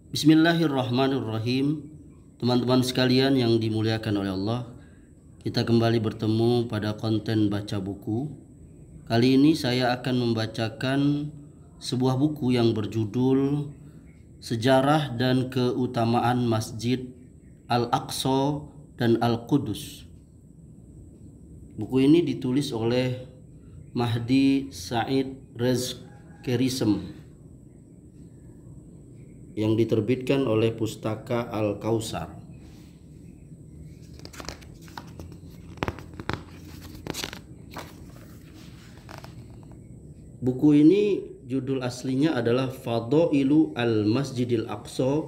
Bismillahirrahmanirrahim. Teman-teman sekalian yang dimuliakan oleh Allah, kita kembali bertemu pada konten baca buku. Kali ini saya akan membacakan sebuah buku yang berjudul Sejarah dan Keutamaan Masjid Al-Aqsa dan Al-Qudus. Buku ini ditulis oleh Mahdi Said Rezkerisem yang diterbitkan oleh Pustaka Al-Kausar. Buku ini judul aslinya adalah Fadailu Al-Masjidil Aqsa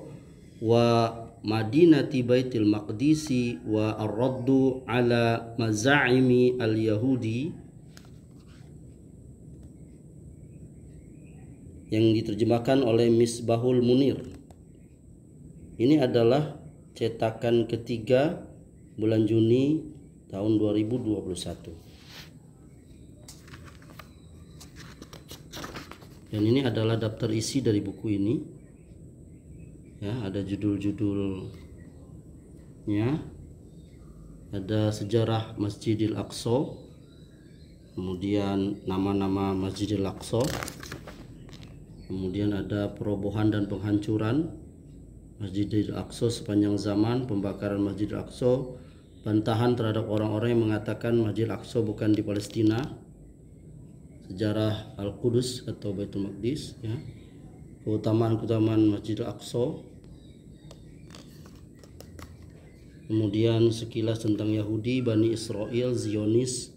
wa Madinati Baitil Maqdisi wa Ar-Raddu ala Maza'imi Al-Yahudi, yang diterjemahkan oleh Misbahul Munir. Ini adalah cetakan ketiga bulan Juni tahun 2021. Dan ini adalah daftar isi dari buku ini. Ya, ada judul-judulnya. Ada sejarah Masjidil Aqsa. Kemudian nama-nama Masjidil Aqsa. Kemudian ada perobohan dan penghancuran Masjidil Aqsa sepanjang zaman, pembakaran Masjidil Aqsa, bantahan terhadap orang-orang yang mengatakan Masjidil Aqsa bukan di Palestina, sejarah Al-Qudus atau Baitul Maqdis, ya, keutamaan-keutamaan Masjidil Aqsa, kemudian sekilas tentang Yahudi, Bani Israel, Zionis,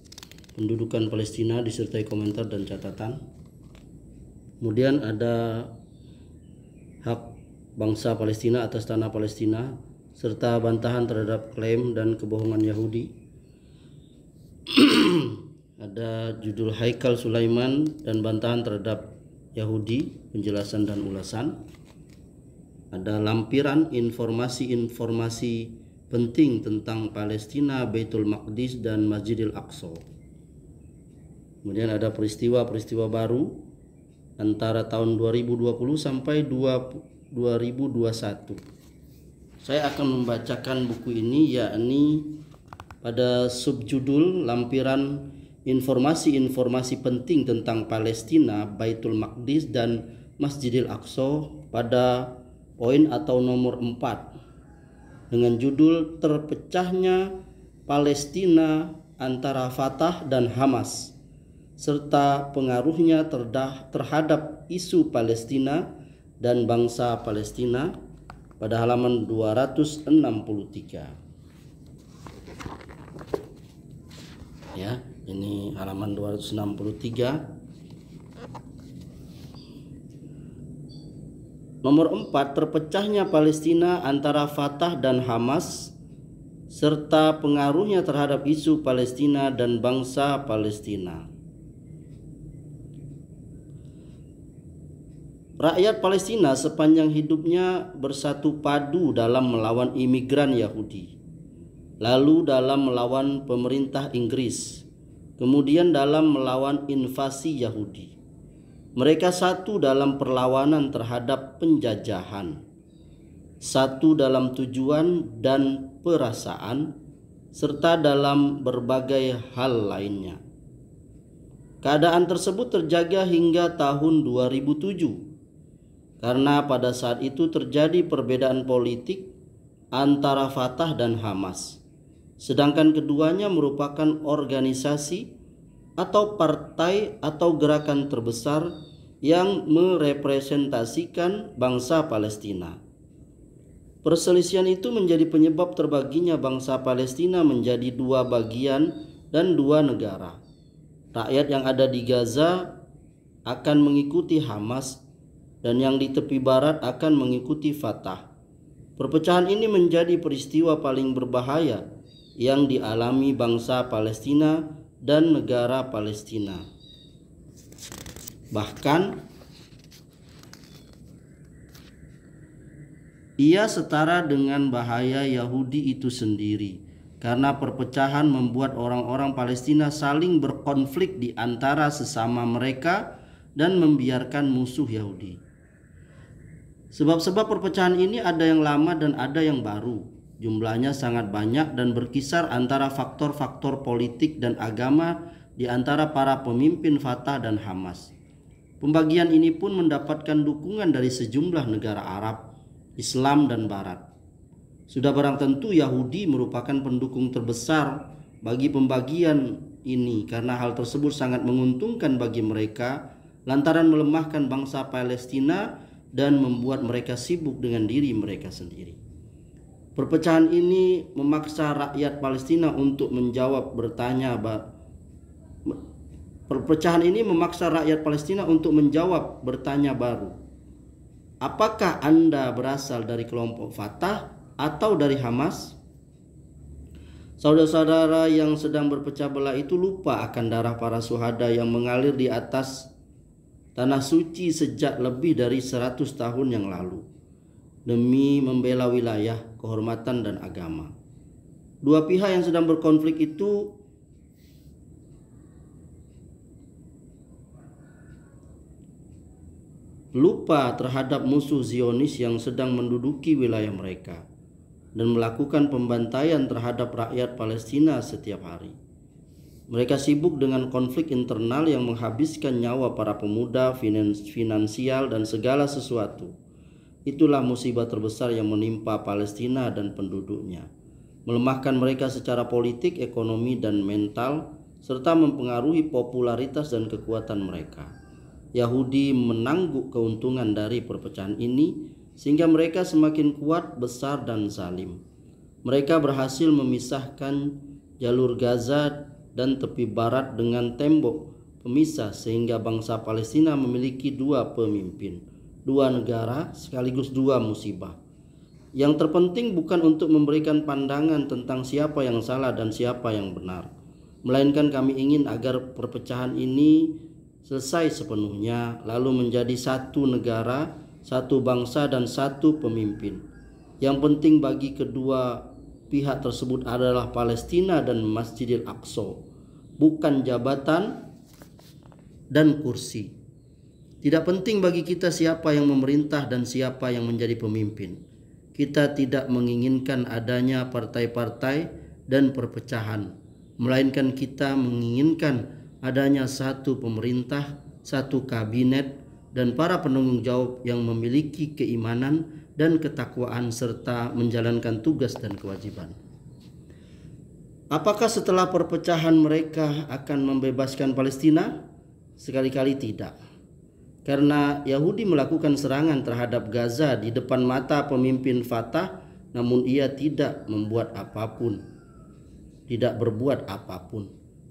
pendudukan Palestina disertai komentar dan catatan. Kemudian ada hak bangsa Palestina atas tanah Palestina serta bantahan terhadap klaim dan kebohongan Yahudi. Ada judul Haikal Sulaiman dan bantahan terhadap Yahudi, penjelasan dan ulasan. Ada lampiran informasi-informasi penting tentang Palestina, Baitul Maqdis dan Masjidil Aqsa. Kemudian ada peristiwa-peristiwa baru antara tahun 2020 sampai 2021. Saya akan membacakan buku ini, yakni pada subjudul lampiran informasi-informasi penting tentang Palestina, Baitul Maqdis dan Masjidil Aqsa pada poin atau nomor 4 dengan judul Terpecahnya Palestina antara Fatah dan Hamas serta pengaruhnya terhadap isu Palestina dan bangsa Palestina, pada halaman 263. Ya, ini halaman 263. Nomor 4, terpecahnya Palestina antara Fatah dan Hamas serta pengaruhnya terhadap isu Palestina dan bangsa Palestina. Rakyat Palestina sepanjang hidupnya bersatu padu dalam melawan imigran Yahudi, lalu dalam melawan pemerintah Inggris, kemudian dalam melawan invasi Yahudi. Mereka satu dalam perlawanan terhadap penjajahan, satu dalam tujuan dan perasaan, serta dalam berbagai hal lainnya. Keadaan tersebut terjaga hingga tahun 2007. Karena pada saat itu terjadi perbedaan politik antara Fatah dan Hamas, sedangkan keduanya merupakan organisasi atau partai atau gerakan terbesar yang merepresentasikan bangsa Palestina. Perselisihan itu menjadi penyebab terbaginya bangsa Palestina menjadi dua bagian dan dua negara. Rakyat yang ada di Gaza akan mengikuti Hamas dan yang di tepi barat akan mengikuti Fatah. Perpecahan ini menjadi peristiwa paling berbahaya yang dialami bangsa Palestina dan negara Palestina. Bahkan ia setara dengan bahaya Yahudi itu sendiri, karena perpecahan membuat orang-orang Palestina saling berkonflik di antara sesama mereka dan membiarkan musuh Yahudi. Sebab-sebab perpecahan ini ada yang lama dan ada yang baru. Jumlahnya sangat banyak dan berkisar antara faktor-faktor politik dan agama di antara para pemimpin Fatah dan Hamas. Pembagian ini pun mendapatkan dukungan dari sejumlah negara Arab, Islam dan Barat. Sudah barang tentu Yahudi merupakan pendukung terbesar bagi pembagian ini karena hal tersebut sangat menguntungkan bagi mereka lantaran melemahkan bangsa Palestina dan membuat mereka sibuk dengan diri mereka sendiri. Perpecahan ini memaksa rakyat Palestina untuk menjawab bertanya baru. Apakah Anda berasal dari kelompok Fatah atau dari Hamas? Saudara-saudara yang sedang berpecah belah itu lupa akan darah para syuhada yang mengalir di atas tanah suci sejak lebih dari 100 tahun yang lalu demi membela wilayah, kehormatan dan agama. Dua pihak yang sedang berkonflik itu lupa terhadap musuh Zionis yang sedang menduduki wilayah mereka dan melakukan pembantaian terhadap rakyat Palestina setiap hari. Mereka sibuk dengan konflik internal yang menghabiskan nyawa para pemuda, finansial, dan segala sesuatu. Itulah musibah terbesar yang menimpa Palestina dan penduduknya, melemahkan mereka secara politik, ekonomi, dan mental, serta mempengaruhi popularitas dan kekuatan mereka. Yahudi menangguk keuntungan dari perpecahan ini, sehingga mereka semakin kuat, besar, dan zalim. Mereka berhasil memisahkan jalur Gaza dan tepi barat dengan tembok pemisah sehingga bangsa Palestina memiliki dua pemimpin, dua negara sekaligus dua musibah. Yang terpenting bukan untuk memberikan pandangan tentang siapa yang salah dan siapa yang benar, melainkan kami ingin agar perpecahan ini selesai sepenuhnya lalu menjadi satu negara, satu bangsa dan satu pemimpin. Yang penting bagi kedua pihak tersebut adalah Palestina dan Masjidil Aqsa, bukan jabatan dan kursi. Tidak penting bagi kita siapa yang memerintah dan siapa yang menjadi pemimpin. Kita tidak menginginkan adanya partai-partai dan perpecahan, melainkan kita menginginkan adanya satu pemerintah, satu kabinet, dan para penanggung jawab yang memiliki keimanan dan ketakwaan serta menjalankan tugas dan kewajiban. Apakah setelah perpecahan mereka akan membebaskan Palestina? Sekali-kali tidak. Karena Yahudi melakukan serangan terhadap Gaza di depan mata pemimpin Fatah, namun ia tidak berbuat apapun.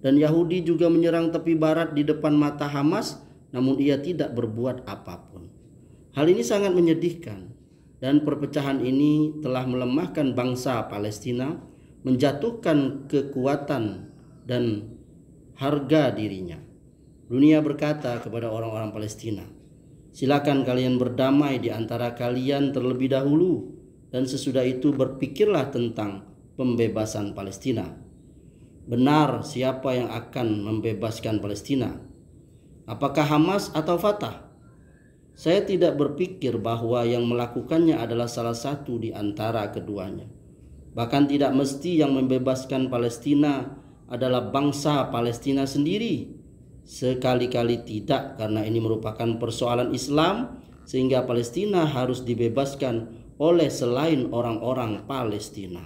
Dan Yahudi juga menyerang tepi barat di depan mata Hamas, namun ia tidak berbuat apapun. Hal ini sangat menyedihkan, dan perpecahan ini telah melemahkan bangsa Palestina, menjatuhkan kekuatan dan harga dirinya. Dunia berkata kepada orang-orang Palestina, silakan kalian berdamai di antara kalian terlebih dahulu, dan sesudah itu berpikirlah tentang pembebasan Palestina. Benar, siapa yang akan membebaskan Palestina? Apakah Hamas atau Fatah? Saya tidak berpikir bahwa yang melakukannya adalah salah satu di antara keduanya. Bahkan tidak mesti yang membebaskan Palestina adalah bangsa Palestina sendiri. Sekali-kali tidak, karena ini merupakan persoalan Islam sehingga Palestina harus dibebaskan oleh selain orang-orang Palestina.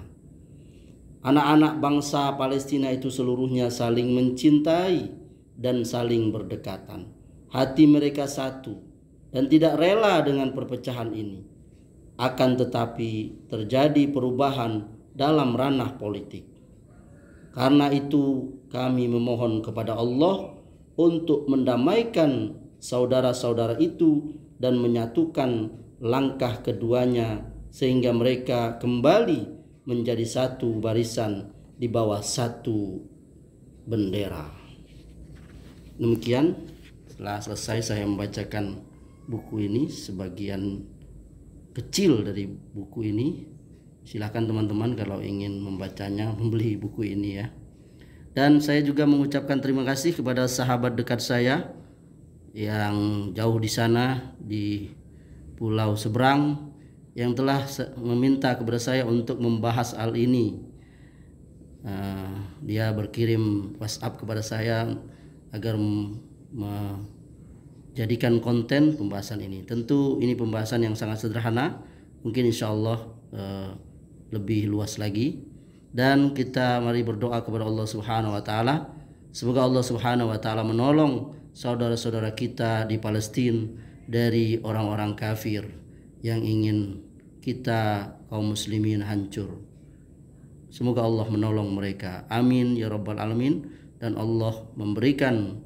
Anak-anak bangsa Palestina itu seluruhnya saling mencintai dan saling berdekatan. Hati mereka satu dan tidak rela dengan perpecahan ini. Akan tetapi terjadi perubahan dalam ranah politik. Karena itu kami memohon kepada Allah untuk mendamaikan saudara-saudara itu dan menyatukan langkah keduanya sehingga mereka kembali menjadi satu barisan di bawah satu bendera. Demikian, setelah selesai saya membacakan buku ini, sebagian kecil dari buku ini. Silakan teman-teman kalau ingin membacanya membeli buku ini ya. Dan saya juga mengucapkan terima kasih kepada sahabat dekat saya yang jauh di sana di pulau seberang yang telah meminta kepada saya untuk membahas hal ini. Dia berkirim WhatsApp kepada saya agar menjadikan konten pembahasan ini. Tentu ini pembahasan yang sangat sederhana, mungkin insya Allah lebih luas lagi. Dan kita mari berdoa kepada Allah Subhanahu wa taala, semoga Allah Subhanahu wa taala menolong saudara-saudara kita di Palestina dari orang-orang kafir yang ingin kita kaum muslimin hancur. Semoga Allah menolong mereka. Amin ya rabbal alamin. Dan Allah memberikan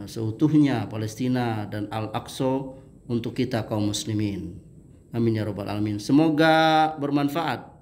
seutuhnya Palestina dan Al-Aqsa untuk kita kaum muslimin. Amin ya rabbal alamin. Semoga bermanfaat.